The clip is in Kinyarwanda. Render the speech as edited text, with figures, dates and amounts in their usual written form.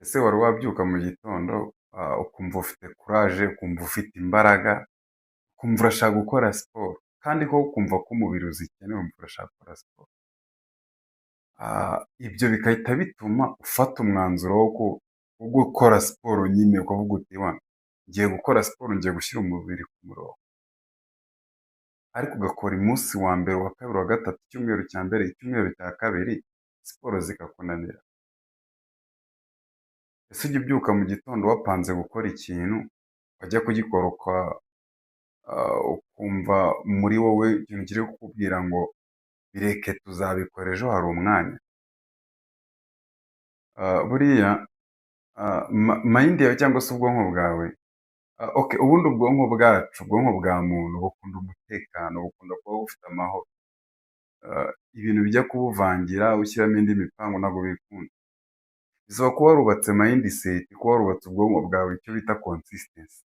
Ese wari wabyuka mu gitondo ukumva ufite courage, ukumva ufite imbaraga, ukumva urashaka gukora siporo kandi ko ukumva ko umubiri uzikeneye wumva urashaka gukora siporo. Ibyo bigahita bituma ufata umwanzuro wo gukora siporo nyine ukavuga uti ngiye gukora siporo, ngiye gushyira umubiri ku murongo. Ariko ugakora umunsi wa mbere, uwa kabiri, uwa gatatu, icyumweru cya mbere, icyumweru cya kabiri, siporo zikakunanira. Ese ujya ubyuka mu gitondo wapanze gukora ikintu, wajya kugikora ukumva muri wowe ikintu kiri kukubwira ngo bireke tuzabikora ejo hari umwanya. Buriya mayindi yawe cyangwa se ubwonko bwawe, ubundi ubwonko bwacu, ubwonko bwa muntu bukunda umutekano, bukunda kuba bufite amahoro. Ibintu bijya kubuvangira ushyiramo indi mipango ntabwo bikunda. Bisaba kuba warubatse mayindi seti, kuba warubatse ubwonko bwawe icyo bita consistency.